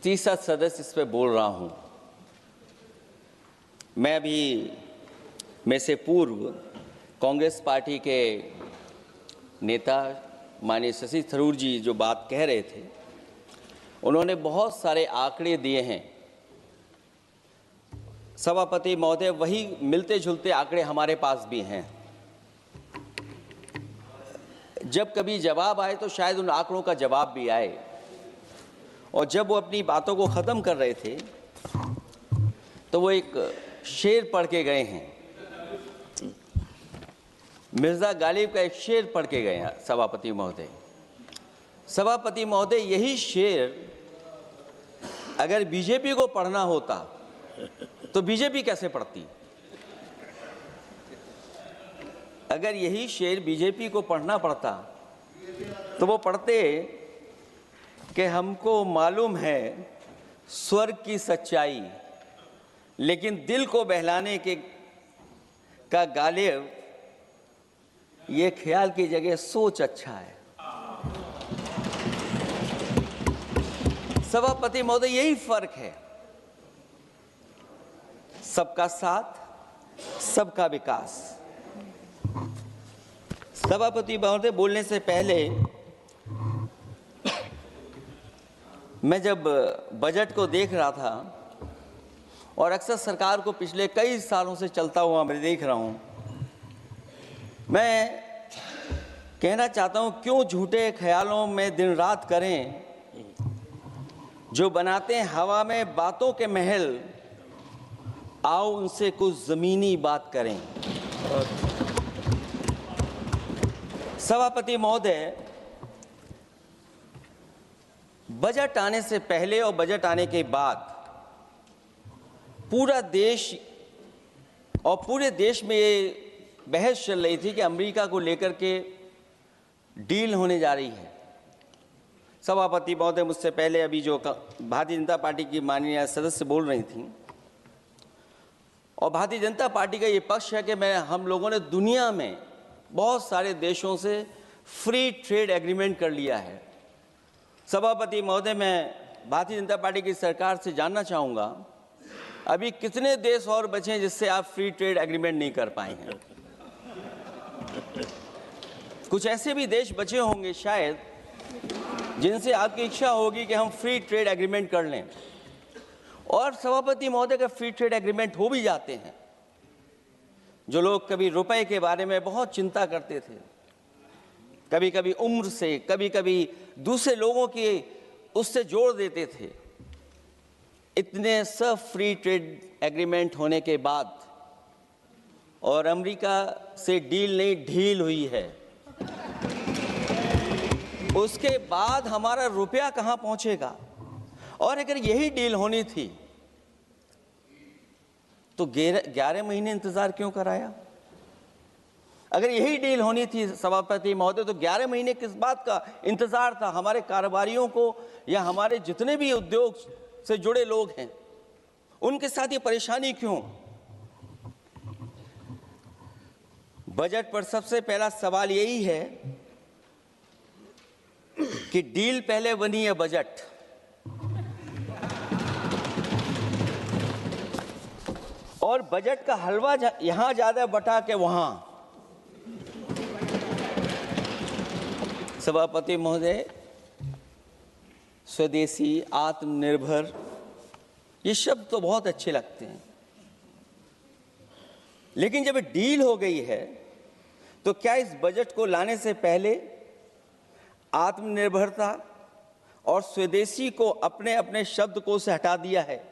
तीसरा सदस्य इस पे बोल रहा हूं। मैं अभी में से पूर्व कांग्रेस पार्टी के नेता माननीय शशि थरूर जी जो बात कह रहे थे, उन्होंने बहुत सारे आंकड़े दिए हैं। सभापति महोदय, वही मिलते जुलते आंकड़े हमारे पास भी हैं। जब कभी जवाब आए तो शायद उन आंकड़ों का जवाब भी आए। और जब वो अपनी बातों को ख़त्म कर रहे थे तो वो एक शेर पढ़ के गए हैं। मिर्ज़ा गालिब का एक शेर पढ़ के गए हैं सभापति महोदय। सभापति महोदय, यही शेर अगर बीजेपी को पढ़ना होता तो बीजेपी कैसे पढ़ती? अगर यही शेर बीजेपी को पढ़ना पड़ता तो वो पढ़ते कि हमको मालूम है स्वर्ग की सच्चाई, लेकिन दिल को बहलाने के का गालिब ये ख्याल की जगह सोच अच्छा है। सभापति महोदय, यही फर्क है। सबका साथ, सबका विकास। सभापति महोदय, बोलने से पहले मैं जब बजट को देख रहा था और अक्सर सरकार को पिछले कई सालों से चलता हुआ मैं देख रहा हूं, मैं कहना चाहता हूं, क्यों झूठे ख्यालों में दिन रात करें, जो बनाते हैं हवा में बातों के महल, आओ उनसे कुछ जमीनी बात करें। सभापति महोदय, बजट आने से पहले और बजट आने के बाद पूरा देश और पूरे देश में ये बहस चल रही थी कि अमेरिका को लेकर के डील होने जा रही है। सभापति महोदय, मुझसे पहले अभी जो भारतीय जनता पार्टी की माननीय सदस्य बोल रही थी, और भारतीय जनता पार्टी का ये पक्ष है कि हम लोगों ने दुनिया में बहुत सारे देशों से फ्री ट्रेड एग्रीमेंट कर लिया है। सभापति महोदय, मैं भारतीय जनता पार्टी की सरकार से जानना चाहूँगा, अभी कितने देश और बचे हैं जिससे आप फ्री ट्रेड एग्रीमेंट नहीं कर पाए हैं? कुछ ऐसे भी देश बचे होंगे शायद जिनसे आपकी इच्छा होगी कि हम फ्री ट्रेड एग्रीमेंट कर लें। और सभापति महोदय, का फ्री ट्रेड एग्रीमेंट हो भी जाते हैं, जो लोग कभी रुपए के बारे में बहुत चिंता करते थे, कभी कभी उम्र से, कभी कभी दूसरे लोगों के उससे जोड़ देते थे, इतने सब फ्री ट्रेड एग्रीमेंट होने के बाद और अमेरिका से डील नहीं ढील हुई है, उसके बाद हमारा रुपया कहां पहुंचेगा? और अगर यही डील होनी थी तो 11 महीने इंतजार क्यों कराया? अगर यही डील होनी थी सभापति महोदय, तो 11 महीने किस बात का इंतजार था? हमारे कारोबारियों को या हमारे जितने भी उद्योग से जुड़े लोग हैं, उनके साथ ये परेशानी क्यों? बजट पर सबसे पहला सवाल यही है कि डील पहले बनी है बजट। और बजट का हलवा यहां ज्यादा बटा के वहां। सभापति महोदय, स्वदेशी, आत्मनिर्भर, ये शब्द तो बहुत अच्छे लगते हैं, लेकिन जब डील हो गई है तो क्या इस बजट को लाने से पहले आत्मनिर्भरता और स्वदेशी को अपने अपने शब्दकोश से हटा दिया है,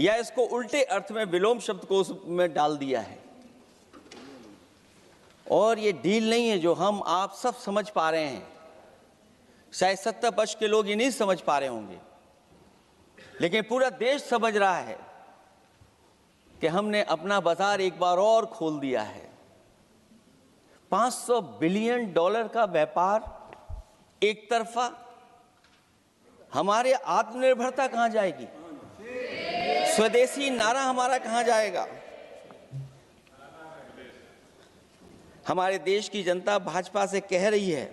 या इसको उल्टे अर्थ में विलोम शब्दकोश में डाल दिया है? और ये डील नहीं है जो हम आप सब समझ पा रहे हैं, शायद सत्ता पक्ष के लोग ये नहीं समझ पा रहे होंगे, लेकिन पूरा देश समझ रहा है कि हमने अपना बाजार एक बार और खोल दिया है। $500 बिलियन का व्यापार एक तरफा, हमारे आत्मनिर्भरता कहां जाएगी? स्वदेशी नारा हमारा कहां जाएगा? हमारे देश की जनता भाजपा से कह रही है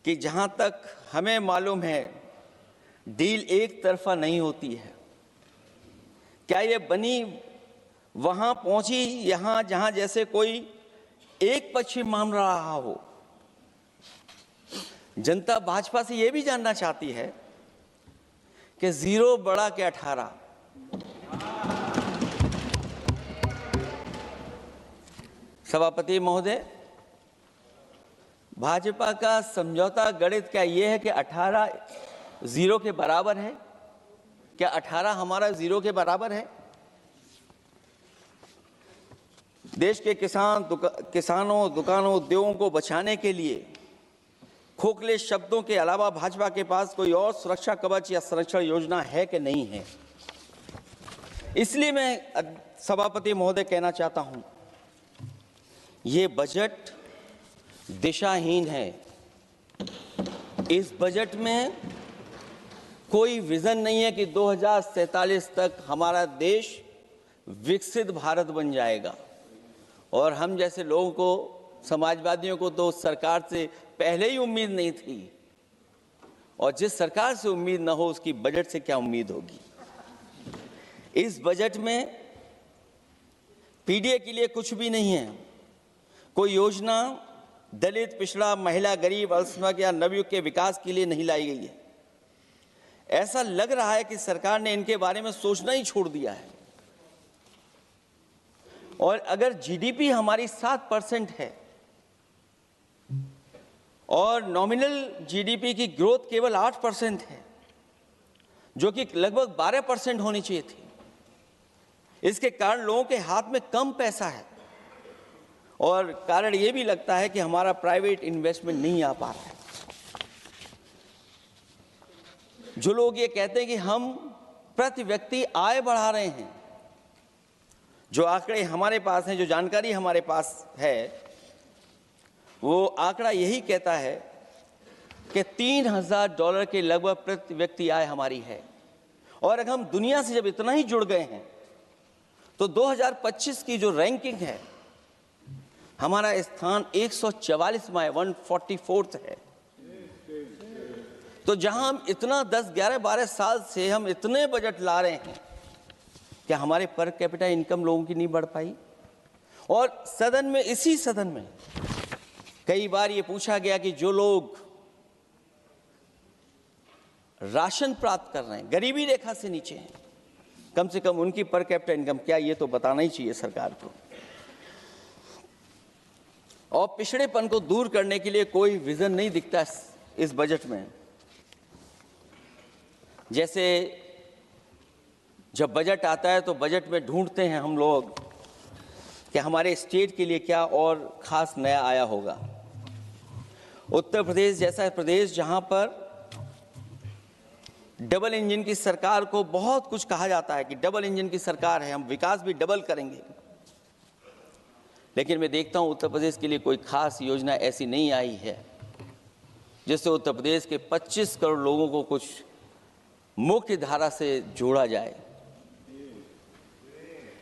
कि जहां तक हमें मालूम है डील एक तरफा नहीं होती है। क्या ये बनी वहां पहुंची यहां जहां जैसे कोई एक पक्षी मान रहा हो? जनता भाजपा से यह भी जानना चाहती है कि 0 बड़ा के 18। सभापति महोदय, भाजपा का समझौता गणित क्या यह है कि 18 0 के बराबर है? क्या 18 हमारा 0 के बराबर है? देश के किसानों, दुकानों, उद्योगों को बचाने के लिए खोखले शब्दों के अलावा भाजपा के पास कोई और सुरक्षा कवच या संरक्षण योजना है कि नहीं है? इसलिए मैं सभापति महोदय कहना चाहता हूं, ये बजट दिशाहीन है। इस बजट में कोई विजन नहीं है कि 2047 तक हमारा देश विकसित भारत बन जाएगा। और हम जैसे लोगों को, समाजवादियों को तो सरकार से पहले ही उम्मीद नहीं थी, और जिस सरकार से उम्मीद ना हो उसकी बजट से क्या उम्मीद होगी। इस बजट में पीडीए के लिए कुछ भी नहीं है। कोई योजना दलित, पिछड़ा, महिला, गरीब, अल्पसंख्यक या नवयुवक के विकास के लिए नहीं लाई गई है। ऐसा लग रहा है कि सरकार ने इनके बारे में सोचना ही छोड़ दिया है। और अगर जीडीपी हमारी 7% है और नॉमिनल जीडीपी की ग्रोथ केवल 8% है, जो कि लगभग 12% होनी चाहिए थी, इसके कारण लोगों के हाथ में कम पैसा है। और कारण यह भी लगता है कि हमारा प्राइवेट इन्वेस्टमेंट नहीं आ पा रहा है। जो लोग ये कहते हैं कि हम प्रति व्यक्ति आय बढ़ा रहे हैं, जो आंकड़े हमारे पास हैं, जो जानकारी हमारे पास है, वो आंकड़ा यही कहता है कि $3000 के लगभग प्रति व्यक्ति आय हमारी है। और अगर हम दुनिया से जब इतना ही जुड़ गए हैं तो 2025 की जो रैंकिंग है, हमारा स्थान 144वां है, 144th है। तो जहां हम इतना 10, 11, 12 साल से हम इतने बजट ला रहे हैं, क्या हमारे पर कैपिटा इनकम लोगों की नहीं बढ़ पाई? और सदन में, इसी सदन में कई बार ये पूछा गया कि जो लोग राशन प्राप्त कर रहे हैं, गरीबी रेखा से नीचे हैं, कम से कम उनकी पर कैपिटा इनकम क्या, ये तो बताना ही चाहिए सरकार को। और पिछड़ेपन को दूर करने के लिए कोई विजन नहीं दिखता इस बजट में। जैसे जब बजट आता है तो बजट में ढूंढते हैं हम लोग कि हमारे स्टेट के लिए क्या और खास नया आया होगा। उत्तर प्रदेश जैसा प्रदेश जहां पर डबल इंजन की सरकार को बहुत कुछ कहा जाता है कि डबल इंजन की सरकार है, हम विकास भी डबल करेंगे, लेकिन मैं देखता हूं उत्तर प्रदेश के लिए कोई खास योजना ऐसी नहीं आई है जिससे उत्तर प्रदेश के 25 करोड़ लोगों को कुछ मुख्य धारा से जोड़ा जाए।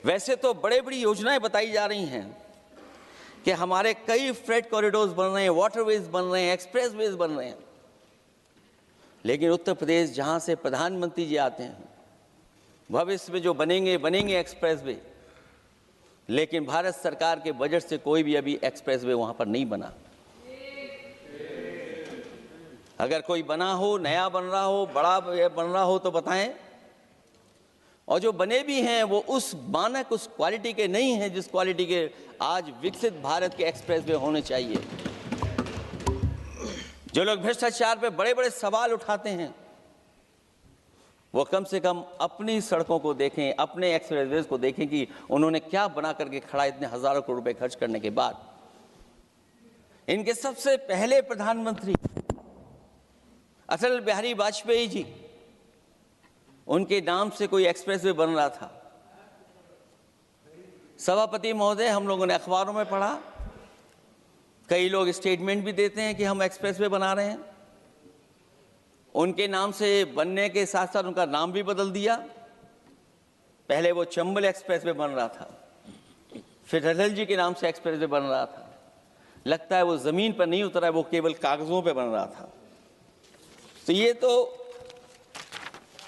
वैसे तो बड़ी योजनाएं बताई जा रही हैं कि हमारे कई फ्रेट कॉरिडोर्स बन रहे हैं, वाटरवेज बन रहे हैं, एक्सप्रेसवेज बन रहे हैं, लेकिन उत्तर प्रदेश जहां से प्रधानमंत्री जी आते हैं, भविष्य में जो बनेंगे एक्सप्रेसवे, लेकिन भारत सरकार के बजट से कोई भी अभी एक्सप्रेसवे वहां पर नहीं बना। अगर कोई बना हो, नया बन रहा हो, बड़ा बन रहा हो तो बताएं। और जो बने भी हैं वो उस मानक, उस क्वालिटी के नहीं हैं जिस क्वालिटी के आज विकसित भारत के एक्सप्रेसवे होने चाहिए। जो लोग भ्रष्टाचार पे बड़े सवाल उठाते हैं, वो कम से कम अपनी सड़कों को देखें, अपने एक्सप्रेसवेज को देखें कि उन्होंने क्या बना करके खड़ा इतने हजारों करोड़ रुपए खर्च करने के बाद। इनके सबसे पहले प्रधानमंत्री अटल बिहारी वाजपेयी जी, उनके नाम से कोई एक्सप्रेसवे बन रहा था। सभापति महोदय, हम लोगों ने अखबारों में पढ़ा, कई लोग स्टेटमेंट भी देते हैं कि हम एक्सप्रेसवे बना रहे हैं। उनके नाम से बनने के साथ साथ उनका नाम भी बदल दिया। पहले वो चंबल एक्सप्रेसवे बन रहा था, फिर अटल जी के नाम से एक्सप्रेसवे बन रहा था। लगता है वो जमीन पर नहीं उतरा है, वो केवल कागजों पे बन रहा था। तो ये तो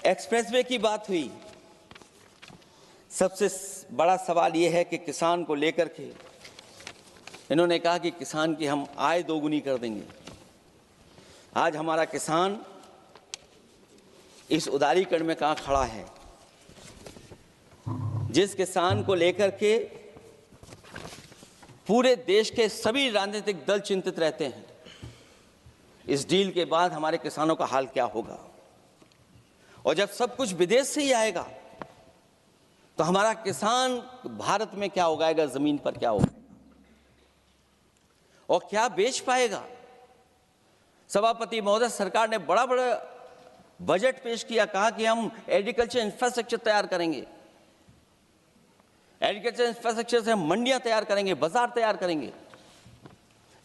एक्सप्रेसवे की बात हुई। सबसे बड़ा सवाल यह है कि किसान को लेकर के इन्होंने कहा कि किसान की हम आय दोगुनी कर देंगे। आज हमारा किसान इस उदारीकरण में कहाँ खड़ा है? जिस किसान को लेकर के पूरे देश के सभी राजनीतिक दल चिंतित रहते हैं, इस डील के बाद हमारे किसानों का हाल क्या होगा? और जब सब कुछ विदेश से ही आएगा तो हमारा किसान भारत में क्या उगाएगा, जमीन पर क्या उगाएगा और क्या बेच पाएगा? सभापति महोदय, सरकार ने बड़ा बजट पेश किया, कहा कि हम एग्रीकल्चर इंफ्रास्ट्रक्चर तैयार करेंगे, एग्रीकल्चर इंफ्रास्ट्रक्चर से हम मंडियां तैयार करेंगे, बाजार तैयार करेंगे,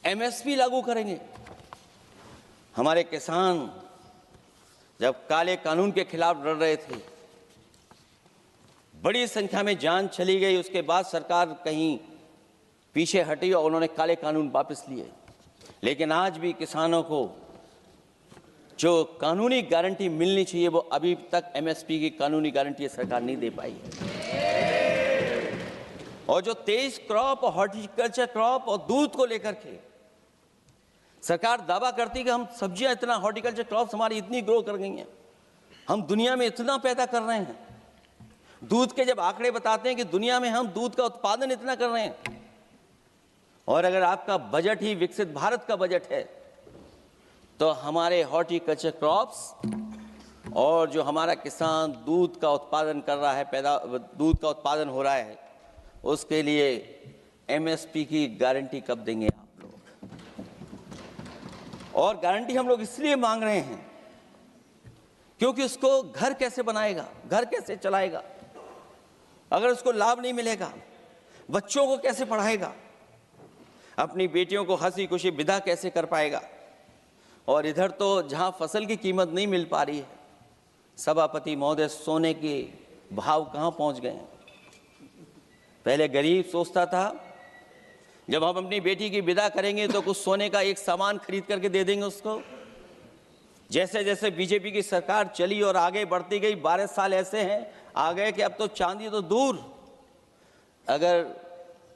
एमएसपी लागू करेंगे। हमारे किसान जब काले कानून के खिलाफ लड़ रहे थे, बड़ी संख्या में जान चली गई, उसके बाद सरकार कहीं पीछे हटी और उन्होंने काले कानून वापस लिए। लेकिन आज भी किसानों को जो कानूनी गारंटी मिलनी चाहिए वो अभी तक एमएसपी की कानूनी गारंटी सरकार नहीं दे पाई है। और जो 23 क्रॉप और हॉर्टिकल्चर क्रॉप और दूध को लेकर के सरकार दावा करती कि हम सब्जियां इतना, हॉर्टिकल्चर क्रॉप्स हमारी इतनी ग्रो कर गई हैं, हम दुनिया में इतना पैदा कर रहे हैं। दूध के जब आंकड़े बताते हैं कि दुनिया में हम दूध का उत्पादन इतना कर रहे हैं, और अगर आपका बजट ही विकसित भारत का बजट है तो हमारे हॉर्टिकल्चर क्रॉप्स और जो हमारा किसान दूध का उत्पादन कर रहा है, दूध का उत्पादन हो रहा है, उसके लिए एमएसपी की गारंटी कब देंगे आप लोग? और गारंटी हम लोग इसलिए मांग रहे हैं क्योंकि उसको घर कैसे बनाएगा, घर कैसे चलाएगा? अगर उसको लाभ नहीं मिलेगा, बच्चों को कैसे पढ़ाएगा, अपनी बेटियों को हंसी खुशी विदा कैसे कर पाएगा? और इधर तो जहां फसल की कीमत नहीं मिल पा रही है, सभापति महोदय, सोने के भाव कहां पहुंच गए हैं? पहले गरीब सोचता था जब हम अपनी बेटी की विदा करेंगे तो कुछ सोने का एक सामान खरीद करके दे देंगे उसको। जैसे जैसे बीजेपी की सरकार चली और आगे बढ़ती गई, 12 साल ऐसे हैं आ गए कि अब तो चांदी तो दूर, अगर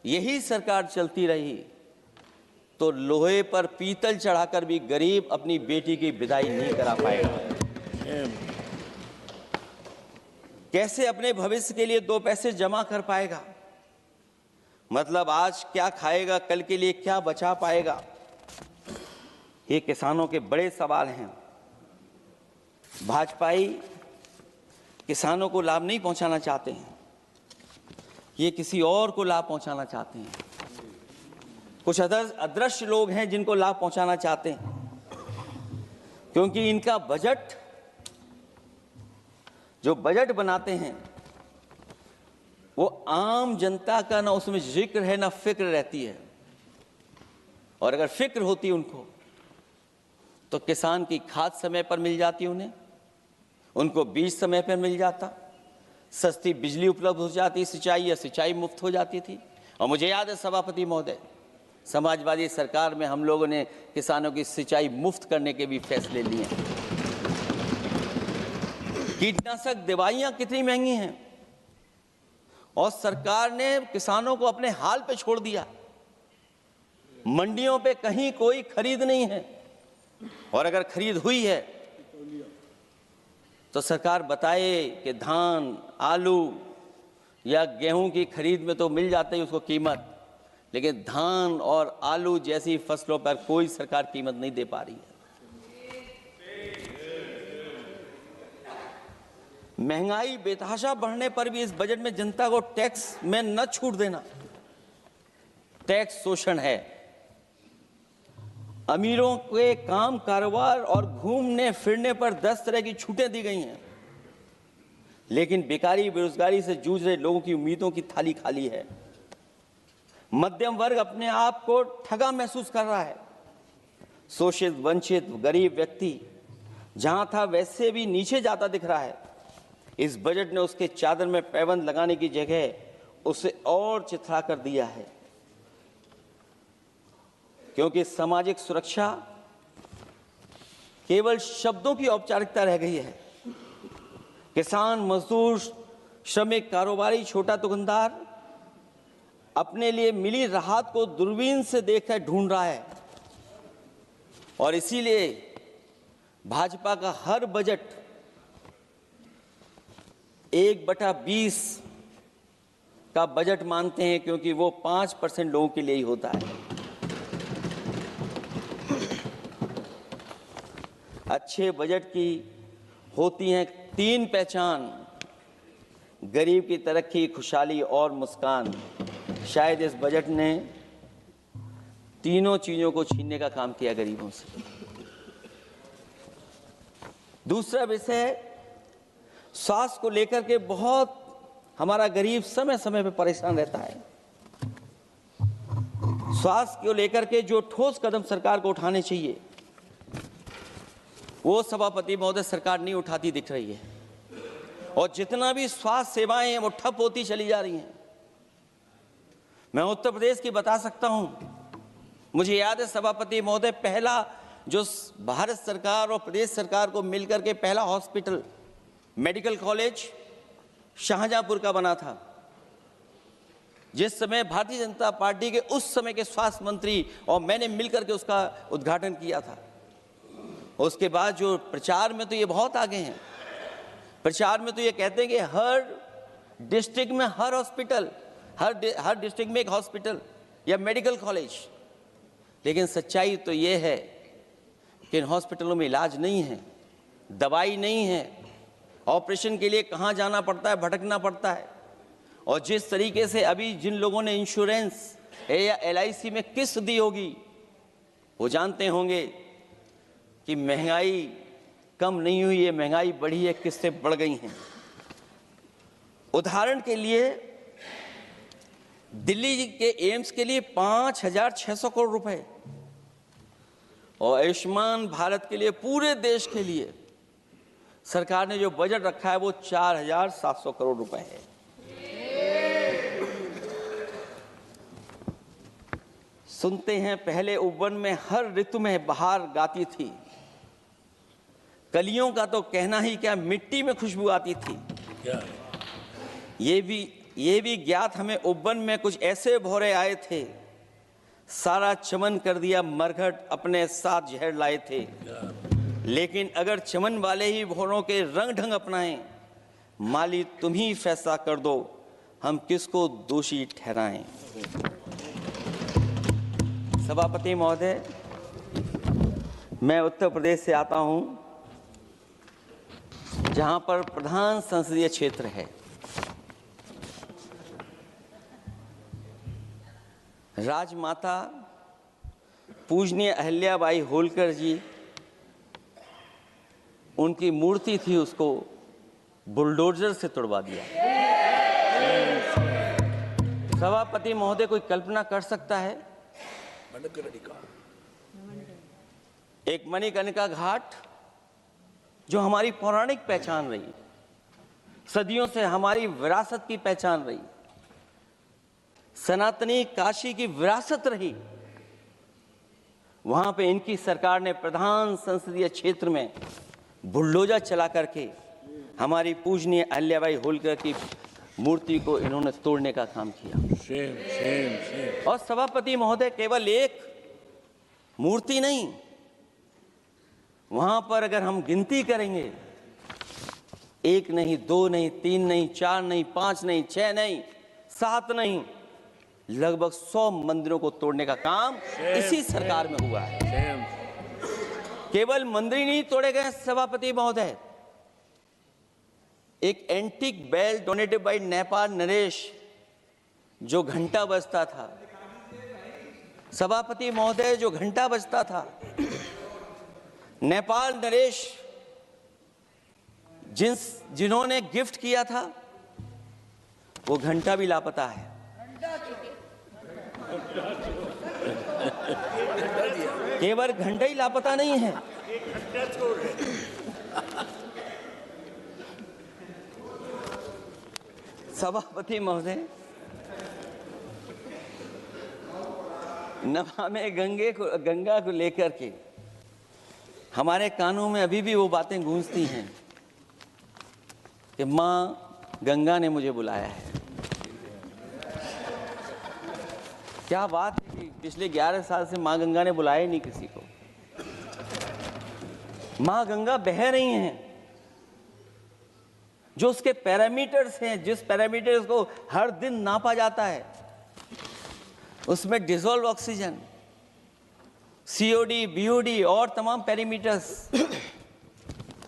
यही सरकार चलती रही तो लोहे पर पीतल चढ़ाकर भी गरीब अपनी बेटी की विदाई नहीं करा पाएगा। कैसे अपने भविष्य के लिए 2 पैसे जमा कर पाएगा? मतलब आज क्या खाएगा, कल के लिए क्या बचा पाएगा? ये किसानों के बड़े सवाल हैं। भाजपाई किसानों को लाभ नहीं पहुंचाना चाहते हैं, ये किसी और को लाभ पहुंचाना चाहते हैं। कुछ अदृश्य लोग हैं जिनको लाभ पहुंचाना चाहते हैं, क्योंकि इनका बजट, जो बजट बनाते हैं, वो आम जनता का ना उसमें जिक्र है ना फिक्र रहती है। और अगर फिक्र होती उनको तो किसान की खाद समय पर मिल जाती उन्हें, उनको बीज समय पर मिल जाता, सस्ती बिजली उपलब्ध हो जाती, सिंचाई या सिंचाई मुफ्त हो जाती थी। और मुझे याद है सभापति महोदय, समाजवादी सरकार में हम लोगों ने किसानों की सिंचाई मुफ्त करने के भी फैसले लिए। कीटनाशक दवाइयां कितनी महंगी हैं और सरकार ने किसानों को अपने हाल पे छोड़ दिया। मंडियों पे कहीं कोई खरीद नहीं है, और अगर खरीद हुई है तो सरकार बताए कि धान, आलू या गेहूं की खरीद में तो मिल जाती है उसको कीमत, लेकिन धान और आलू जैसी फसलों पर कोई सरकार कीमत नहीं दे पा रही है। महंगाई बेतहाशा बढ़ने पर भी इस बजट में जनता को टैक्स में न छूट देना टैक्स शोषण है। अमीरों के काम, कारोबार और घूमने फिरने पर 10 तरह की छूटें दी गई हैं, लेकिन बेकारी, बेरोजगारी से जूझ रहे लोगों की उम्मीदों की थाली खाली है। मध्यम वर्ग अपने आप को ठगा महसूस कर रहा है। शोषित, वंचित, गरीब व्यक्ति जहां था वैसे भी नीचे जाता दिख रहा है। इस बजट ने उसके चादर में पैबंद लगाने की जगह उसे और चिथड़ा कर दिया है, क्योंकि सामाजिक सुरक्षा केवल शब्दों की औपचारिकता रह गई है। किसान, मजदूर, श्रमिक, कारोबारी, छोटा दुकानदार अपने लिए मिली राहत को दूरबीन से देखकर ढूंढ रहा है और इसीलिए भाजपा का हर बजट 1/20 का बजट मानते हैं, क्योंकि वो 5% लोगों के लिए ही होता है। अच्छे बजट की होती हैं 3 पहचान: गरीब की तरक्की, खुशहाली और मुस्कान। शायद इस बजट ने तीनों चीजों को छीनने का काम किया गरीबों से। दूसरा विषय, स्वास्थ्य को लेकर के बहुत हमारा गरीब समय समय पर परेशान रहता है। स्वास्थ्य को लेकर के जो ठोस कदम सरकार को उठाने चाहिए, वो सभापति महोदय सरकार नहीं उठाती दिख रही है, और जितना भी स्वास्थ्य सेवाएं हैं वो ठप होती चली जा रही हैं। मैं उत्तर प्रदेश की बता सकता हूं, मुझे याद है सभापति महोदय, पहला जो भारत सरकार और प्रदेश सरकार को मिलकर के पहला हॉस्पिटल, मेडिकल कॉलेज शाहजहांपुर का बना था, जिस समय भारतीय जनता पार्टी के उस समय के स्वास्थ्य मंत्री और मैंने मिलकर के उसका उद्घाटन किया था। उसके बाद जो प्रचार में तो ये बहुत आगे हैं, प्रचार में तो ये कहते हैं कि हर डिस्ट्रिक्ट में हर हॉस्पिटल, हर डिस्ट्रिक्ट में एक हॉस्पिटल या मेडिकल कॉलेज, लेकिन सच्चाई तो ये है कि इन हॉस्पिटलों में इलाज नहीं है, दवाई नहीं है, ऑपरेशन के लिए कहाँ जाना पड़ता है, भटकना पड़ता है। और जिस तरीके से अभी जिन लोगों ने इंश्योरेंस या LIC में किस्त दी होगी, वो जानते होंगे कि महंगाई कम नहीं हुई है, महंगाई बढ़ी है, किस्तें बढ़ गई हैं। उदाहरण के लिए दिल्ली के एम्स के लिए 5,600 करोड़ रुपए और आयुष्मान भारत के लिए पूरे देश के लिए सरकार ने जो बजट रखा है वो 4,700 करोड़ रुपए है। सुनते हैं पहले उपवन में हर ऋतु में बहार गाती थी, कलियों का तो कहना ही क्या, मिट्टी में खुशबू आती थी। ये भी ज्ञात हमें उपवन में कुछ ऐसे भौरे आए थे, सारा चमन कर दिया मरघट, अपने साथ जहर लाए थे। लेकिन अगर चमन वाले ही भौरों के रंग ढंग अपनाएं, माली तुम ही फैसला कर दो, हम किसको दोषी ठहराएं। सभापति महोदय, मैं उत्तर प्रदेश से आता हूं, जहां पर प्रधान संसदीय क्षेत्र है। राजमाता पूजनीय अहिल्याबाई होलकर जी, उनकी मूर्ति थी, उसको बुलडोजर से तोड़वा दिया। सभापति महोदय, कोई कल्पना कर सकता है एक मणिकर्णिका घाट जो हमारी पौराणिक पहचान रही, सदियों से हमारी विरासत की पहचान रही, सनातनी काशी की विरासत रही, वहां पे इनकी सरकार ने प्रधान संसदीय क्षेत्र में बुलडोजर चला करके हमारी पूजनीय अहिल्याबाई होलकर की मूर्ति को इन्होंने तोड़ने का काम किया। और सभापति महोदय, केवल एक मूर्ति नहीं, वहां पर अगर हम गिनती करेंगे, 1 नहीं, 2 नहीं, 3 नहीं, 4 नहीं, 5 नहीं, 6 नहीं, 7 नहीं, लगभग 100 मंदिरों को तोड़ने का काम इसी सरकार में हुआ है। केवल मंदिर नहीं तोड़े गए सभापति महोदय, एक antique bell donated by Nepal नरेश, जो घंटा बजता था, सभापति महोदय, जो घंटा बजता था, नेपाल नरेश जिन्होंने गिफ्ट किया था, वो घंटा भी लापता है। केवल घंटा ही लापता नहीं है, सभापति महोदय, नमामि गंगा को लेकर के हमारे कानों में अभी भी वो बातें गूंजती हैं। कि माँ गंगा ने मुझे बुलाया है। क्या बात है कि पिछले 11 साल से माँ गंगा ने बुलाया ही नहीं किसी को। माँ गंगा बह रही हैं, जो उसके पैरामीटर्स हैं, जिस पैरामीटर्स को हर दिन नापा जाता है, उसमें डिसॉल्व ऑक्सीजन, सीओडी, बीओडी और तमाम पैरामीटर्स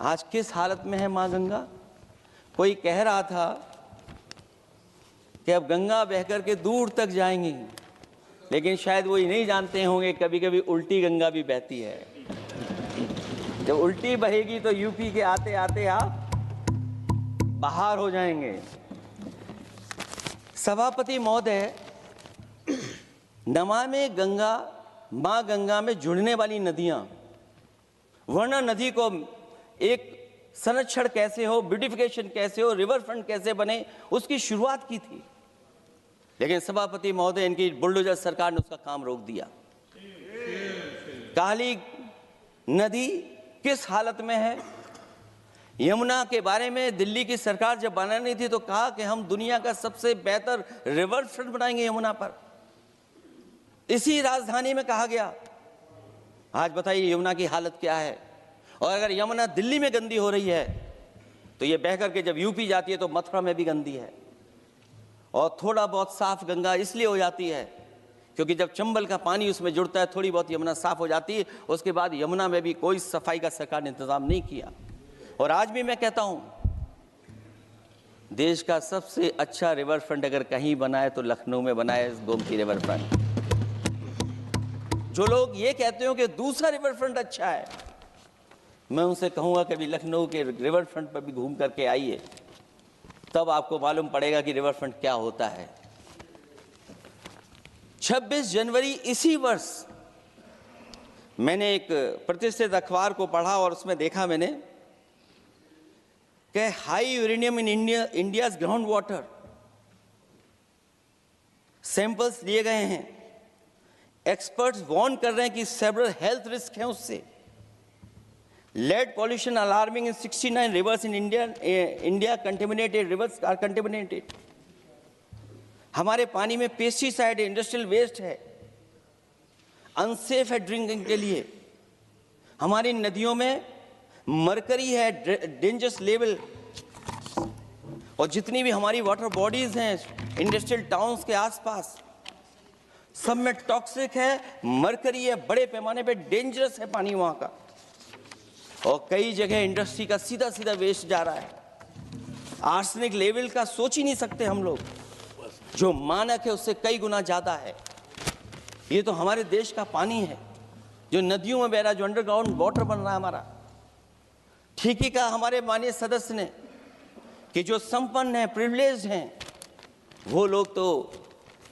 आज किस हालत में है माँ गंगा। कोई कह रहा था कि अब गंगा बहकर के दूर तक जाएंगी, लेकिन शायद वो ये नहीं जानते होंगे कभी कभी उल्टी गंगा भी बहती है। जब उल्टी बहेगी तो यूपी के आते आते आप बाहर हो जाएंगे। सभापति महोदय, नमामि गंगा, माँ गंगा में जुड़ने वाली नदियां, वरना नदी को एक संरक्षण कैसे हो, ब्यूटिफिकेशन कैसे हो, रिवर फ्रंट कैसे बने, उसकी शुरुआत की थी। लेकिन सभापति महोदय, इनकी बुलडोजर सरकार ने उसका काम रोक दिया। काली नदी किस हालत में है। यमुना के बारे में दिल्ली की सरकार जब बनानी थी तो कहा कि हम दुनिया का सबसे बेहतर रिवर फ्रंट बनाएंगे यमुना पर। इसी राजधानी में कहा गया। आज बताइए यमुना की हालत क्या है। और अगर यमुना दिल्ली में गंदी हो रही है तो ये बह करके जब यूपी जाती है तो मथुरा में भी गंदी है। और थोड़ा बहुत साफ गंगा इसलिए हो जाती है क्योंकि जब चंबल का पानी उसमें जुड़ता है, थोड़ी बहुत यमुना साफ हो जाती है। उसके बाद यमुना में भी कोई सफाई का सरकार ने इंतजाम नहीं किया। और आज भी मैं कहता हूं, देश का सबसे अच्छा रिवर फ्रंट अगर कहीं बना है तो लखनऊ में बना है, गोमती रिवर फ्रंट। जो लोग ये कहते हो कि दूसरा रिवर फ्रंट अच्छा है, मैं उनसे कहूंगा कभी लखनऊ के रिवर फ्रंट पर भी घूम करके आइए, तब आपको मालूम पड़ेगा कि रिवर फ्रंट क्या होता है। 26 जनवरी इसी वर्ष मैंने एक प्रतिष्ठित अखबार को पढ़ा और उसमें देखा मैंने कि high uranium in India's ground water samples लिए गए हैं। एक्सपर्ट्स वार्न कर रहे हैं कि सेवरल हेल्थ रिस्क हैं उससे। Lead pollution alarming in 69 rivers in India contaminated, rivers are contaminated. हमारे पानी में पेस्टिसाइड है, इंडस्ट्रियल वेस्ट है, अनसेफ है ड्रिंकिंग के लिए। हमारी नदियों में मरकरी है, डेंजरस लेवल। और जितनी भी हमारी वाटर बॉडीज हैं इंडस्ट्रियल टाउन्स के आसपास, सब में टॉक्सिक है, मरकरी है, बड़े पैमाने पे डेंजरस है पानी वहां का। और कई जगह इंडस्ट्री का सीधा सीधा वेस्ट जा रहा है। आर्सेनिक लेवल का सोच ही नहीं सकते हम लोग, जो मानक है उससे कई गुना ज्यादा है। ये तो हमारे देश का पानी है जो नदियों में बह रहा है, जो अंडरग्राउंड वाटर बन रहा है हमारा। ठीक ही कहा हमारे माननीय सदस्य ने कि जो संपन्न है, प्रिविलेज्ड हैं, वो लोग तो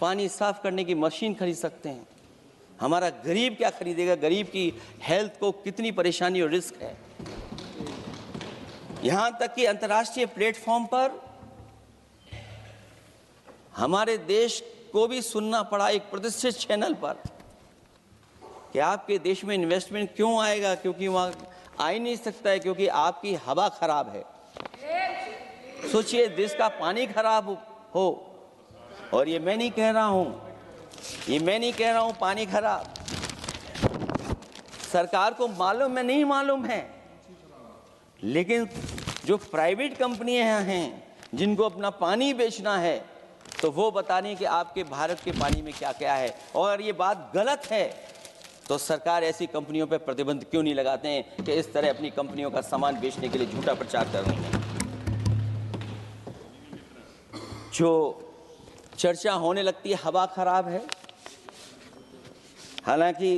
पानी साफ करने की मशीन खरीद सकते हैं। हमारा गरीब क्या खरीदेगा। गरीब की हेल्थ को कितनी परेशानी और रिस्क है। यहां तक कि अंतर्राष्ट्रीय प्लेटफॉर्म पर हमारे देश को भी सुनना पड़ा एक प्रतिष्ठित चैनल पर कि आपके देश में इन्वेस्टमेंट क्यों आएगा, क्योंकि वहां आ ही नहीं सकता है, क्योंकि आपकी हवा खराब है। सोचिए, देश का पानी खराब हो। और ये मैं नहीं कह रहा हूं, पानी खराब सरकार को मालूम है, नहीं मालूम है, लेकिन जो प्राइवेट कंपनियां हैं जिनको अपना पानी बेचना है, तो वो बता रही हैं कि आपके भारत के पानी में क्या क्या है। और ये बात गलत है तो सरकार ऐसी कंपनियों पर प्रतिबंध क्यों नहीं लगाते हैं कि इस तरह अपनी कंपनियों का सामान बेचने के लिए झूठा प्रचार कर रही हैं। जो चर्चा होने लगती है हवा खराब है, हालांकि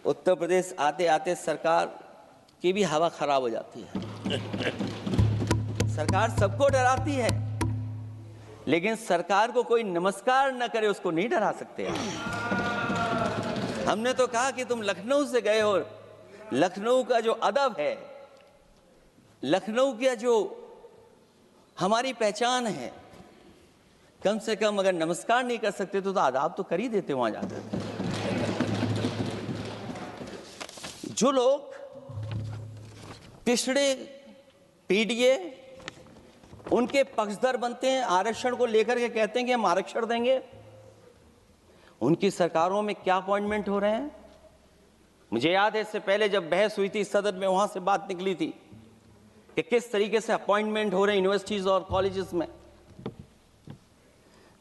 उत्तर प्रदेश आते आते सरकार की भी हवा खराब हो जाती है। सरकार सबको डराती है, लेकिन सरकार को कोई नमस्कार न करे उसको नहीं डरा सकते आप। हमने तो कहा कि तुम लखनऊ से गए हो, लखनऊ का जो अदब है, लखनऊ का जो हमारी पहचान है, कम से कम अगर नमस्कार नहीं कर सकते तो आदाब तो कर ही देते वहां जाकर। जो लोग पिछड़े, पीड़िए उनके पक्षधर बनते हैं, आरक्षण को लेकर के कहते हैं कि हम आरक्षण देंगे। उनकी सरकारों में क्या अपॉइंटमेंट हो रहे हैं? मुझे याद है इससे पहले जब बहस हुई थी सदन में, वहां से बात निकली थी कि किस तरीके से अपॉइंटमेंट हो रहे हैं यूनिवर्सिटीज और कॉलेजेस में।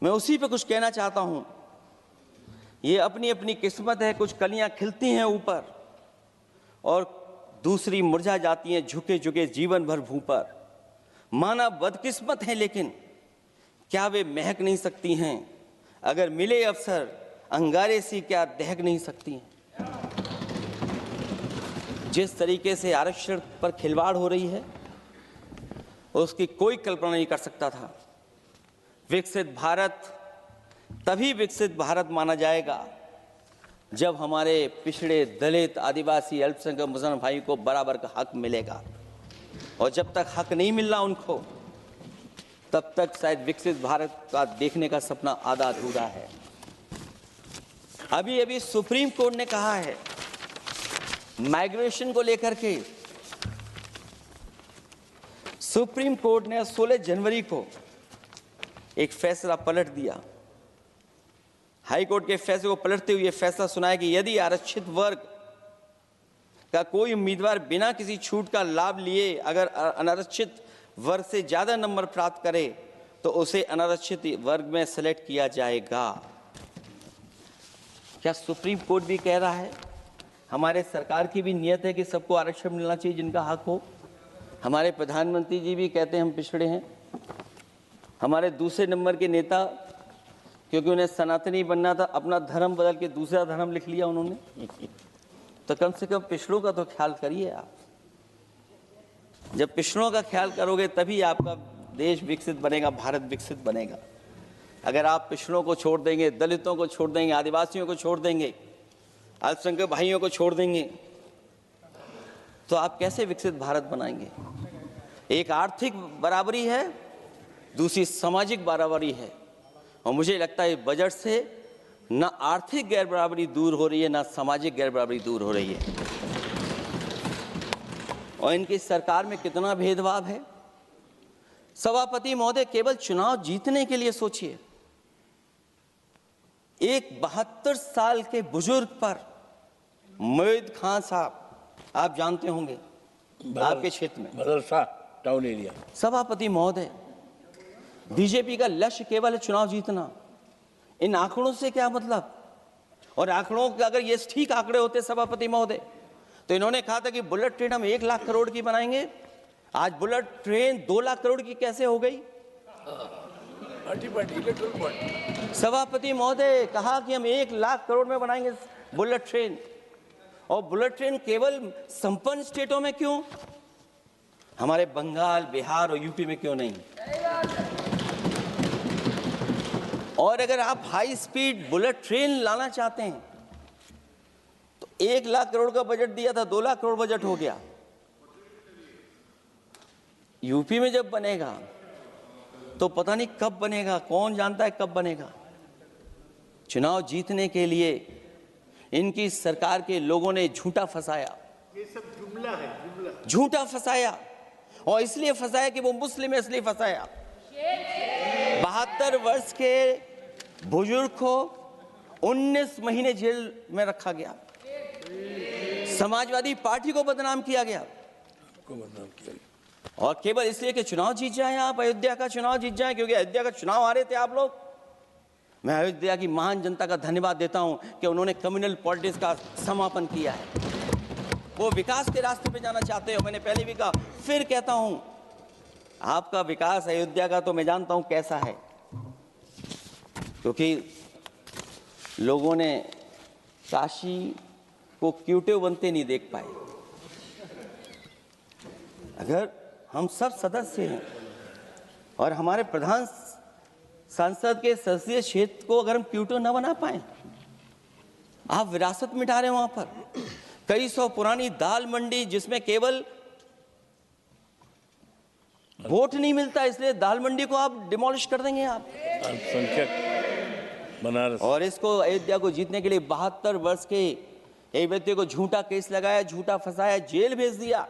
मैं उसी पे कुछ कहना चाहता हूं। ये अपनी अपनी किस्मत है, कुछ कलियां खिलती हैं ऊपर और दूसरी मुरझा जाती हैं झुके झुके जीवन भर भूं पर। माना बदकिस्मत है, लेकिन क्या वे महक नहीं सकती हैं? अगर मिले अवसर अंगारे सी क्या दहक नहीं सकती हैं? जिस तरीके से आरक्षण पर खिलवाड़ हो रही है उसकी कोई कल्पना नहीं कर सकता था। विकसित भारत तभी विकसित भारत माना जाएगा जब हमारे पिछड़े, दलित, आदिवासी, अल्पसंख्यक मुसलमान भाई को बराबर का हक मिलेगा। और जब तक हक नहीं मिल रहा उनको, तब तक शायद विकसित भारत का देखने का सपना आधा अधूरा है। अभी अभी सुप्रीम कोर्ट ने कहा है माइग्रेशन को लेकर के, सुप्रीम कोर्ट ने 16 जनवरी को एक फैसला पलट दिया। हाई कोर्ट के फैसले को पलटते हुए फैसला सुनाया कि यदि आरक्षित वर्ग का कोई उम्मीदवार बिना किसी छूट का लाभ लिए अगर अनारक्षित वर्ग से ज्यादा नंबर प्राप्त करे तो उसे अनारक्षित वर्ग में सेलेक्ट किया जाएगा। क्या सुप्रीम कोर्ट भी कह रहा है? हमारे सरकार की भी नियत है कि सबको आरक्षण मिलना चाहिए जिनका हक हो। हमारे प्रधानमंत्री जी भी कहते हैं हम पिछड़े हैं। हमारे दूसरे नंबर के नेता, क्योंकि उन्हें सनातनी बनना था, अपना धर्म बदल के दूसरा धर्म लिख लिया उन्होंने। तो कम से कम पिछड़ों का तो ख्याल करिए आप। जब पिछड़ों का ख्याल करोगे तभी आपका देश विकसित बनेगा, भारत विकसित बनेगा। अगर आप पिछड़ों को छोड़ देंगे, दलितों को छोड़ देंगे, आदिवासियों को छोड़ देंगे, अल्पसंख्यक भाइयों को छोड़ देंगे, तो आप कैसे विकसित भारत बनाएंगे? एक आर्थिक बराबरी है, दूसरी सामाजिक बराबरी है। और मुझे लगता है बजट से ना आर्थिक गैर बराबरी दूर हो रही है, ना सामाजिक गैर बराबरी दूर हो रही है। और इनकी सरकार में कितना भेदभाव है। सभापति महोदय, केवल चुनाव जीतने के लिए सोचिए, एक 72 साल के बुजुर्ग पर मोईद खान साहब, आप जानते होंगे आपके क्षेत्र में बदरसा टाउन एरिया। सभापति महोदय, बीजेपी का लक्ष्य केवल है चुनाव जीतना। इन आंकड़ों से क्या मतलब? और आंकड़ों के अगर ये ठीक आंकड़े होते सभापति महोदय, तो इन्होंने कहा था कि बुलेट ट्रेन हम 1 लाख करोड़ की बनाएंगे। आज बुलेट ट्रेन 2 लाख करोड़ की कैसे हो गई? सभापति महोदय कहा कि हम 1 लाख करोड़ में बनाएंगे बुलेट ट्रेन। और बुलेट ट्रेन केवल संपन्न स्टेटों में क्यों? हमारे बंगाल, बिहार और यूपी में क्यों नहीं? और अगर आप हाई स्पीड बुलेट ट्रेन लाना चाहते हैं तो 1 लाख करोड़ का बजट दिया था, 2 लाख करोड़ बजट हो गया। यूपी में जब बनेगा तो पता नहीं कब बनेगा, कौन जानता है कब बनेगा। चुनाव जीतने के लिए इनकी सरकार के लोगों ने झूठा फंसाया। ये सब जुमला है, जुमला। झूठा फंसाया, और इसलिए फंसाया कि वो मुस्लिम है, इसलिए फंसाया। 72 वर्ष के बुजुर्ग को 19 महीने जेल में रखा गया। समाजवादी पार्टी को बदनाम किया गया, और केवल इसलिए कि चुनाव जीत जाए आप, अयोध्या का चुनाव जीत जाए, क्योंकि अयोध्या का चुनाव आ रहे थे आप लोग। मैं अयोध्या की महान जनता का धन्यवाद देता हूं कि उन्होंने कम्युनल पॉलिटिक्स का समापन किया है। वो विकास के रास्ते पे जाना चाहते हो। मैंने पहले भी कहा, फिर कहता हूं, आपका विकास अयोध्या का तो मैं जानता हूं कैसा है, क्योंकि लोगों ने काशी को क्यूटिव बनते नहीं देख पाए। अगर हम सब सदस्य हैं और हमारे प्रधान सांसद के संसदीय क्षेत्र को अगर हम क्यूटिव न बना पाए, आप विरासत मिटा रहे हैं। वहां पर कई सौ पुरानी दाल मंडी, जिसमें केवल वोट नहीं मिलता, इसलिए दाल मंडी को आप डिमोलिश कर देंगे आप। अल्पसंख्यक बनारस। और इसको अयोध्या को जीतने के लिए 72 वर्ष के एक व्यक्ति को झूठा केस लगाया, झूठा फंसाया, जेल भेज दिया।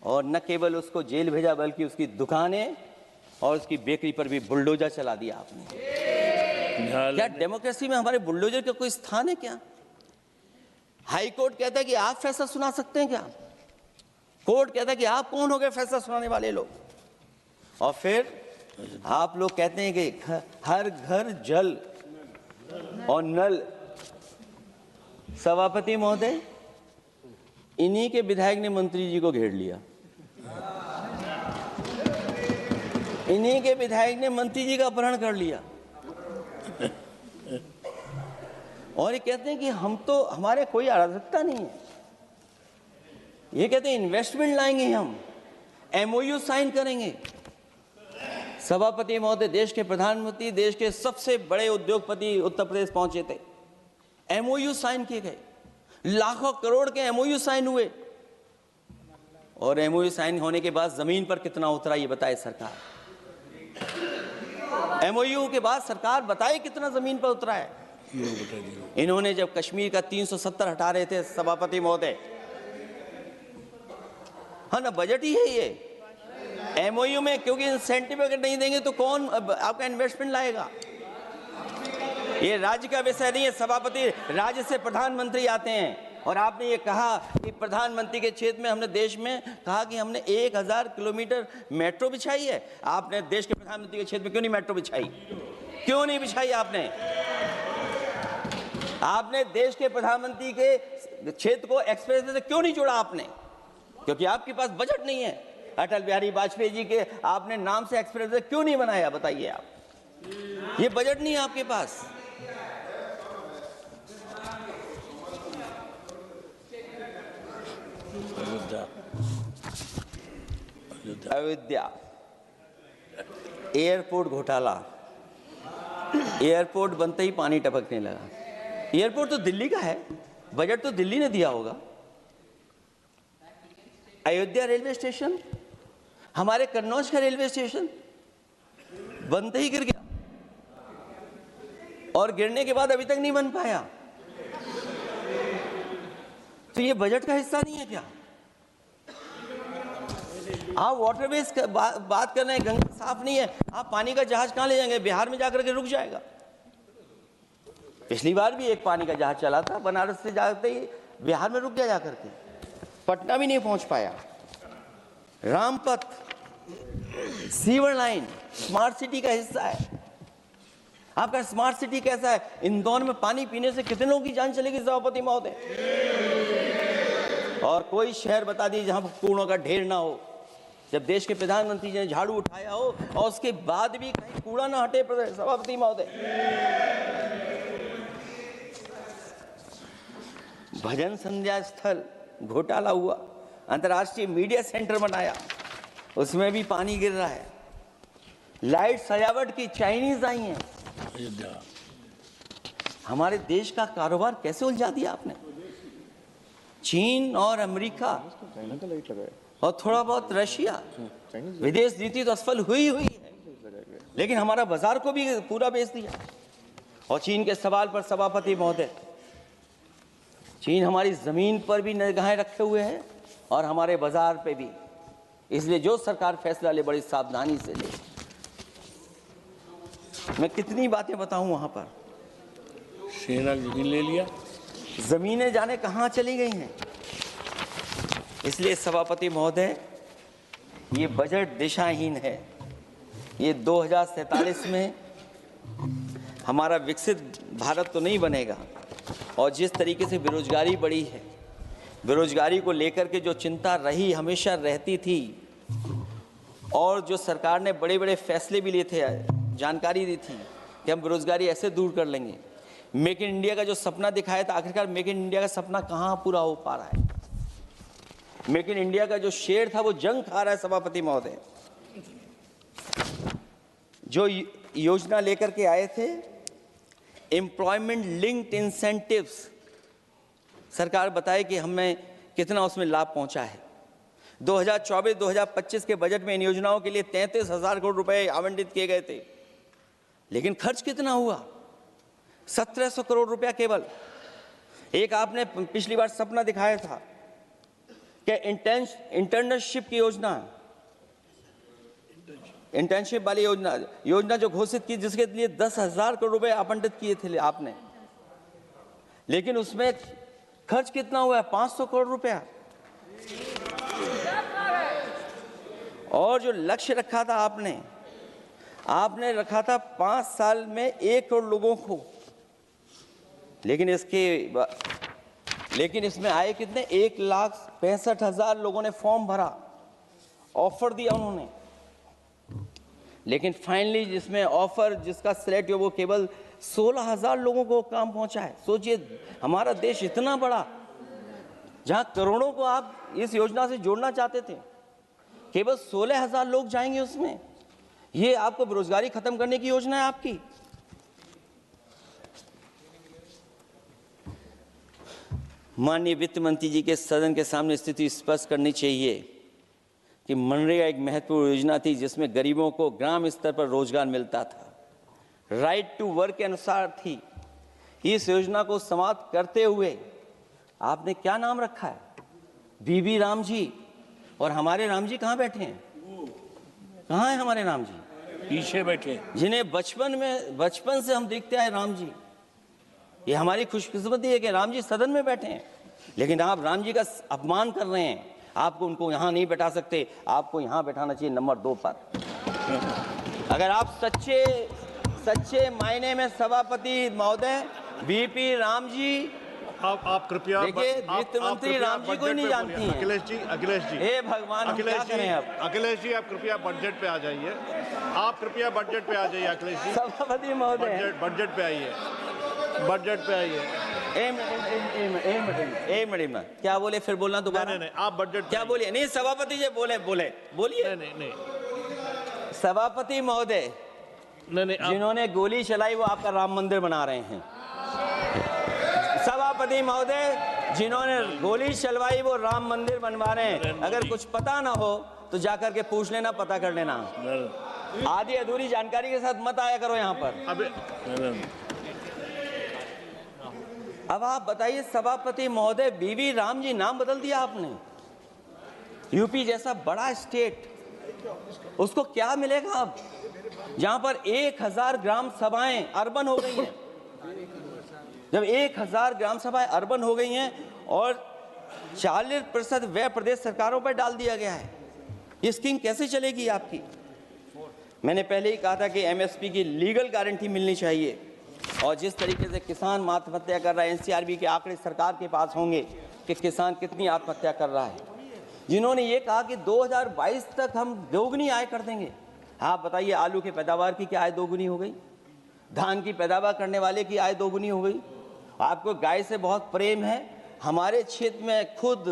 और न केवल उसको जेल भेजा बल्कि उसकी दुकानें और उसकी बेकरी पर भी बुलडोजर चला दिया आपने। क्या डेमोक्रेसी में हमारे बुलडोजर का कोई स्थान है क्या? हाई कोर्ट कहता है कि आप फैसला सुना सकते हैं क्या? कोर्ट कहता है कि आप कौन हो गए फैसला सुनाने वाले लोग? और फिर आप लोग कहते हैं कि हर घर जल और नल। सभापति महोदय, इन्हीं के विधायक ने मंत्री जी को घेर लिया, इन्हीं के विधायक ने मंत्री जी का अपहरण कर लिया और ये कहते हैं कि हम तो, हमारे कोई अराजकता नहीं है। ये कहते हैं इन्वेस्टमेंट लाएंगे, हम एमओयू साइन करेंगे। सभापति महोदय, देश के प्रधानमंत्री, देश के सबसे बड़े उद्योगपति उत्तर प्रदेश पहुंचे थे, एमओयू साइन किए गए, लाखों करोड़ के एमओयू साइन हुए। और एमओयू साइन होने के बाद जमीन पर कितना उतरा ये बताए सरकार? एमओयू के बाद सरकार बताए कितना जमीन पर उतरा है? इन्होंने जब कश्मीर का 370 हटा रहे थे सभापति महोदय, हाँ ना, बजट ही है ये एमओयू में, क्योंकि इंसेंटिव अगर नहीं देंगे तो कौन आपका इन्वेस्टमेंट लाएगा? ये राज्य का विषय नहीं है सभापति, राज्य से प्रधानमंत्री आते हैं। और आपने ये कहा कि प्रधानमंत्री के क्षेत्र में हमने देश में कहा कि हमने 1000 किलोमीटर मेट्रो बिछाई है। आपने देश के प्रधानमंत्री के क्षेत्र में क्यों नहीं मेट्रो बिछाई? क्यों नहीं बिछाई आपने? आपने देश के प्रधानमंत्री के क्षेत्र को एक्सप्रेस वे से क्यों नहीं जोड़ा आपने? क्योंकि आपके पास बजट नहीं है। अटल बिहारी वाजपेयी जी के आपने नाम से एक्सप्रेस वे क्यों नहीं बनाया, बताइए आप? ये बजट नहीं है आपके पास। अयोध्या एयरपोर्ट घोटाला, एयरपोर्ट बनते ही पानी टपकने लगा। एयरपोर्ट तो दिल्ली का है, बजट तो दिल्ली ने दिया होगा। अयोध्या रेलवे स्टेशन, हमारे कन्नौज का रेलवे स्टेशन बनते ही गिर गया और गिरने के बाद अभी तक नहीं बन पाया। तो ये बजट का हिस्सा नहीं है क्या? आप वाटरवेज बात कर रहे हैं, गंगा साफ नहीं है, आप पानी का जहाज कहां ले जाएंगे? बिहार में जाकर के रुक जाएगा। पिछली बार भी एक पानी का जहाज चला था, बनारस से जाते ही बिहार में रुक गया, जाकर के पटना भी नहीं पहुंच पाया। Rampath, sewer line smart city का हिस्सा है। आपका स्मार्ट सिटी कैसा है? इंदौर में पानी पीने से कितने लोगों की जान चलेगी सभापति महोदय? और कोई शहर बता दीजिए जहां कूड़ों का ढेर ना हो। जब देश के प्रधानमंत्री जी ने झाड़ू उठाया हो और उसके बाद भी कहीं कूड़ा ना हटे सभापति महोदय। भजन संध्या स्थल घोटाला हुआ, अंतर्राष्ट्रीय मीडिया सेंटर बनाया, उसमें भी पानी गिर रहा है। लाइट सजावट की चाइनीज आई हैं। हमारे देश का कारोबार कैसे उलझा दिया आपने? चीन और अमेरिका और थोड़ा बहुत रशिया, विदेश नीति तो असफल हुई है, लेकिन हमारा बाजार को भी पूरा बेच दिया। और चीन के सवाल पर सभापति महोदय, चीन हमारी जमीन पर भी निगाहें रखे हुए है और हमारे बाजार पे भी। इसलिए जो सरकार फैसला ले बड़ी सावधानी से ले। मैं कितनी बातें बताऊं, वहां पर सेना जमीन ले लिया, जमीनें जाने कहां चली गई हैं। इसलिए सभापति महोदय, ये बजट दिशाहीन है। ये 2047 में हमारा विकसित भारत तो नहीं बनेगा। और जिस तरीके से बेरोजगारी बढ़ी है, बेरोजगारी को लेकर के जो चिंता रही, हमेशा रहती थी, और जो सरकार ने बड़े बड़े फैसले भी लिए थे, जानकारी दी थी कि हम बेरोजगारी ऐसे दूर कर लेंगे। मेक इन इंडिया का जो सपना दिखाया था, आखिरकार मेक इन इंडिया का सपना कहाँ पूरा हो पा रहा है? मेक इन इंडिया का जो शेर था वो जंग खा रहा है सभापति महोदय। जो योजना लेकर के आए थे, एम्प्लॉयमेंट लिंक्ड इंसेंटिव्स, सरकार बताए कि हमें कितना उसमें लाभ पहुंचा है। 2024-2025 के बजट में इन योजनाओं के लिए 33,000 करोड़ रुपए आवंटित किए गए थे, लेकिन खर्च कितना हुआ? 1700 करोड़ रुपया केवल। एक आपने पिछली बार सपना दिखाया था क्या इंटर्नशिप की योजना, इंटर्नशिप वाली योजना जो घोषित की, जिसके लिए 10,000 करोड़ रुपए आवंटित किए थे आपने, लेकिन उसमें खर्च कितना हुआ है? 500 करोड़ रुपया। और जो लक्ष्य रखा था आपने रखा था 5 साल में 1 करोड़ लोगों को, लेकिन इसमें आए कितने? 1,65,000 लोगों ने फॉर्म भरा, ऑफर दिया उन्होंने, लेकिन फाइनली जिसका सिलेक्ट हुआ वो केवल 16,000 लोगों को काम पहुंचा है। सोचिए, हमारा देश इतना बड़ा, जहां करोड़ों को आप इस योजना से जोड़ना चाहते थे, केवल 16,000 लोग जाएंगे उसमें। ये आपको बेरोजगारी खत्म करने की योजना है आपकी? माननीय वित्त मंत्री जी के सदन के सामने स्थिति स्पष्ट करनी चाहिए कि मनरेगा एक महत्वपूर्ण योजना थी जिसमें गरीबों को ग्राम स्तर पर रोजगार मिलता था, राइट टू वर्क के अनुसार थी। इस योजना को समाप्त करते हुए आपने क्या नाम रखा है? बीबी राम जी। और हमारे राम जी कहाँ बैठे हैं? कहाँ है हमारे राम जी? पीछे बैठे, जिन्हें बचपन से हम देखते आए राम जी। ये हमारी खुशकिस्मती है कि राम जी सदन में बैठे हैं, लेकिन आप राम जी का अपमान कर रहे हैं। आपको उनको यहाँ नहीं बैठा सकते, आपको यहाँ बैठाना चाहिए नंबर 2 पर। अगर आप सच्चे मायने में सभापति महोदय बीपी राम जी, आप कृपया देखिए, वित्त मंत्री राम जी को ही नहीं जानती हैं। अखिलेश जी हे भगवान, हम क्या करें अब? अखिलेश जी, आप कृपया बजट पे आ जाइए। आप कृपया बजट पे आ जाइए अखिलेश जी। सभापति महोदय, बजट पे आइए, बजट पे आइए। एक मिनट क्या बोले? फिर बोलना दोबारा। नहीं, आप बजट क्या बोलिए? नहीं, सभापति जी बोलिए। नहीं सभापति महोदय, जिन्होंने गोली चलाई वो आपका राम मंदिर बना रहे हैं। सभापति महोदय, जिन्होंने गोली चलवाई वो राम मंदिर बनवा रहे हैं। अगर कुछ पता ना हो तो जाकर के पूछ लेना, पता कर लेना। आधी अधूरी जानकारी के साथ मत आया करो यहाँ पर। अब आप बताइए सभापति महोदय, बीवी राम जी नाम बदल दिया आपने। यूपी जैसा बड़ा स्टेट, उसको क्या मिलेगा अब, जहां पर 1,000 ग्राम सभाएं अर्बन हो गई हैं। जब 1,000 ग्राम सभाएं अर्बन हो गई हैं और 40% व्यय प्रदेश सरकारों पर डाल दिया गया है, ये स्कीम कैसे चलेगी आपकी? मैंने पहले ही कहा था कि एमएसपी की लीगल गारंटी मिलनी चाहिए। और जिस तरीके से किसान आत्महत्या कर रहा है, एनसीआरबी के आंकड़े सरकार के पास होंगे कि किसान कितनी आत्महत्या कर रहा है। जिन्होंने ये कहा कि 2022 तक हम दोगुनी आय कर देंगे। आप बताइए, आलू की पैदावार की क्या आय दोगुनी हो गई? धान की पैदावार करने वाले की आय दोगुनी हो गई। आपको गाय से बहुत प्रेम है। हमारे क्षेत्र में खुद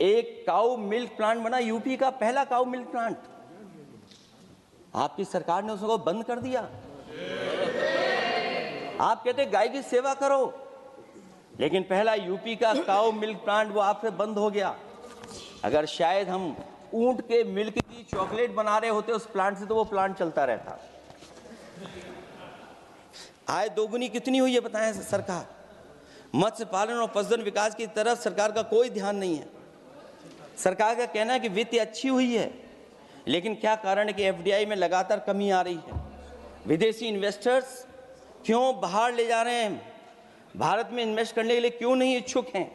एक काऊ मिल्क प्लांट बना, यूपी का पहला काऊ मिल्क प्लांट। आपकी सरकार ने उसको बंद कर दिया। आप कहते गाय की सेवा करो, लेकिन पहला यूपी का काऊ मिल्क प्लांट वो आपसे बंद हो गया। अगर शायद हम ऊंट के मिल्क की चॉकलेट बना रहे होते उस प्लांट से, तो वो प्लांट चलता रहता। आय दोगुनी कितनी हुई है बताएं सरकार? मत्स्य पालन और पशुधन विकास की तरफ सरकार का कोई ध्यान नहीं है। सरकार का कहना है कि वित्त अच्छी हुई है, लेकिन क्या कारण है कि एफडीआई में लगातार कमी आ रही है? विदेशी इन्वेस्टर्स क्यों बाहर ले जा रहे हैं? भारत में इन्वेस्ट करने के लिए क्यों नहीं इच्छुक हैं?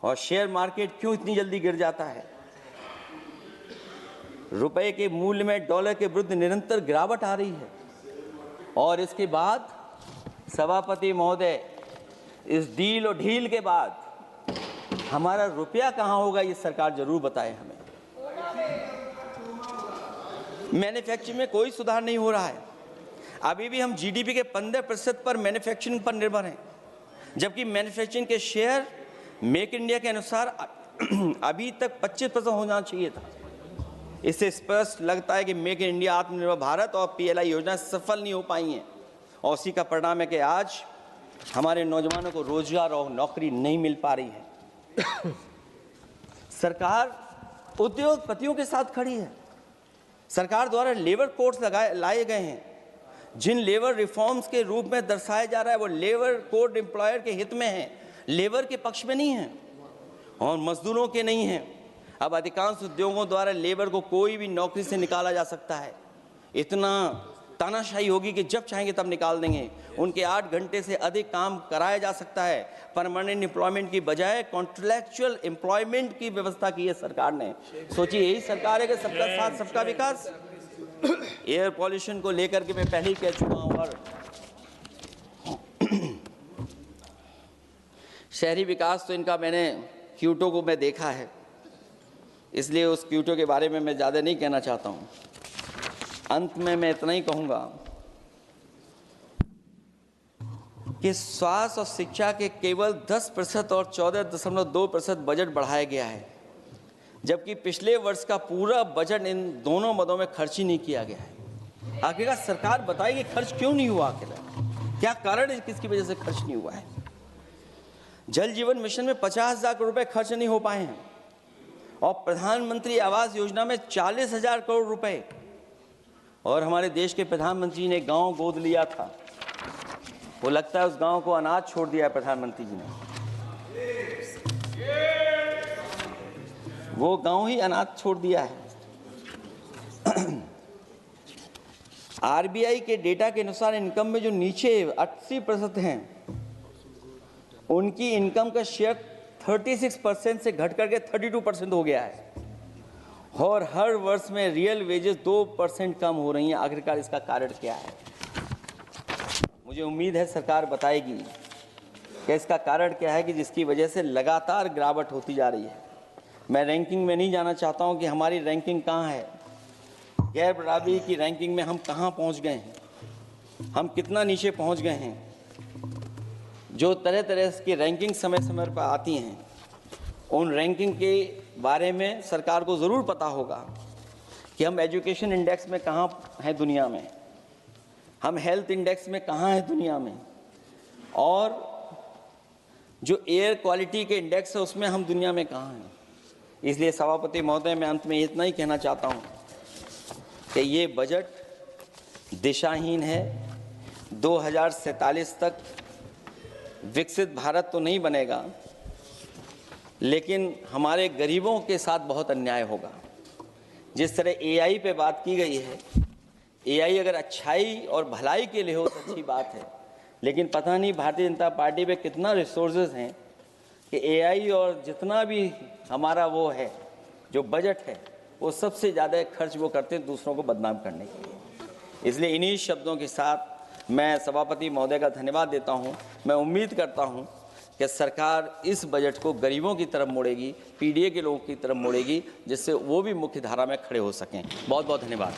और शेयर मार्केट क्यों इतनी जल्दी गिर जाता है? रुपए के मूल्य में डॉलर के विरुद्ध निरंतर गिरावट आ रही है। और इसके बाद सभापति महोदय, इस डील और ढील के बाद हमारा रुपया कहां होगा, ये सरकार जरूर बताए हमें। मैन्युफैक्चरिंग में कोई सुधार नहीं हो रहा है। अभी भी हम जीडीपी के 15% पर मैन्युफैक्चरिंग पर निर्भर हैं, जबकि मैन्युफैक्चरिंग के शेयर मेक इंडिया के अनुसार अभी तक 25% होना चाहिए था। इससे स्पष्ट लगता है कि मेक इन इंडिया, आत्मनिर्भर भारत और पीएलआई योजना सफल नहीं हो पाई हैं, और उसी का परिणाम है कि आज हमारे नौजवानों को रोजगार और नौकरी नहीं मिल पा रही है। सरकार उद्योगपतियों के साथ खड़ी है। सरकार द्वारा लेबर कोड्स लाए गए हैं, जिन लेबर रिफॉर्म्स के रूप में दर्शाया जा रहा है वो लेबर कोड एम्प्लॉयर के हित में है, लेबर के पक्ष में नहीं है। और मजदूरों के नहीं हैं। अब अधिकांश उद्योगों द्वारा लेबर को कोई भी नौकरी से निकाला जा सकता है। इतना तानाशाही होगी कि जब चाहेंगे तब निकाल देंगे। उनके 8 घंटे से अधिक काम कराया जा सकता है। परमानेंट एम्प्लॉयमेंट की बजाय कॉन्ट्रैक्चुअल एम्प्लॉयमेंट की व्यवस्था की है सरकार ने। सोचिए, यही सरकार है कि सबका साथ सबका विकास। एयर पॉल्यूशन को लेकर के मैं पहले ही कह चुका हूँ। और शहरी विकास तो इनका मैंने क्योटो को मैं देखा है, इसलिए उस क्योटो के बारे में मैं ज़्यादा नहीं कहना चाहता हूँ। अंत में मैं इतना ही कहूँगा कि स्वास्थ्य और शिक्षा के केवल 10% और 14.2% बजट बढ़ाया गया है, जबकि पिछले वर्ष का पूरा बजट इन दोनों मदों में खर्च ही नहीं किया गया है। आखिरकार सरकार बताएगी खर्च क्यों नहीं हुआ, आखिर क्या कारण है किसकी वजह से खर्च नहीं हुआ है। जल जीवन मिशन में 50,000 करोड़ रुपए खर्च नहीं हो पाए हैं और प्रधानमंत्री आवास योजना में 40,000 करोड़ रुपए। और हमारे देश के प्रधानमंत्री ने गांव गोद लिया था, वो लगता है उस गांव को अनाथ छोड़ दिया है प्रधानमंत्री जी ने। वो गांव ही अनाथ छोड़ दिया है। आरबीआई के डेटा के अनुसार इनकम में जो नीचे 80% हैं, उनकी इनकम का शेयर 36% से घट करके 32% हो गया है। और हर वर्ष में रियल वेजेस 2% कम हो रही हैं। आखिरकार इसका कारण क्या है? मुझे उम्मीद है सरकार बताएगी कि इसका कारण क्या है कि जिसकी वजह से लगातार गिरावट होती जा रही है। मैं रैंकिंग में नहीं जाना चाहता हूं कि हमारी रैंकिंग कहां है, गैर बराबरी की रैंकिंग में हम कहां पहुंच गए हैं, हम कितना नीचे पहुंच गए हैं। जो तरह तरह की रैंकिंग समय समय पर आती हैं, उन रैंकिंग के बारे में सरकार को ज़रूर पता होगा कि हम एजुकेशन इंडेक्स में कहाँ हैं दुनिया में, हम हेल्थ इंडेक्स में कहाँ हैं दुनिया में, और जो एयर क्वालिटी के इंडेक्स है उसमें हम दुनिया में कहाँ हैं। इसलिए सभापति महोदय, मैं अंत में इतना ही कहना चाहता हूँ कि ये बजट दिशाहीन है। 2047 तक विकसित भारत तो नहीं बनेगा, लेकिन हमारे गरीबों के साथ बहुत अन्याय होगा। जिस तरह एआई पे बात की गई है, एआई अगर अच्छाई और भलाई के लिए हो तो अच्छी बात है, लेकिन पता नहीं भारतीय जनता पार्टी पे कितना रिसोर्सेज हैं कि एआई और जितना भी हमारा वो है जो बजट है, वो सबसे ज़्यादा खर्च वो करते हैं दूसरों को बदनाम करने के लिए। इसलिए इन्हीं शब्दों के साथ मैं सभापति महोदय का धन्यवाद देता हूँ। मैं उम्मीद करता हूँ कि सरकार इस बजट को गरीबों की तरफ मोड़ेगी, पीडीए के लोगों की तरफ मोड़ेगी, जिससे वो भी मुख्य धारा में खड़े हो सकें। बहुत बहुत धन्यवाद।